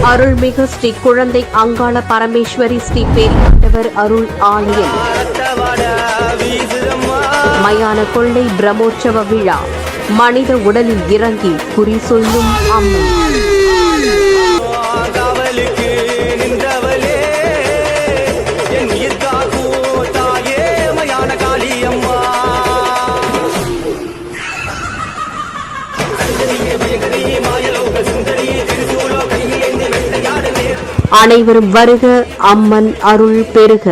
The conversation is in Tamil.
அருள்மிகு ஸ்ரீ குழந்தை அங்காள பரமேஸ்வரி ஸ்ரீ பெரியாண்டவர் அருள் ஆலயம் மயான கொள்ளை பிரம்மோற்சவ விழா. மனித உடலில் இறங்கி குறி சொல்லும் அம்மன். அனைவரும் வருக, அம்மன் அருள் பெறுக.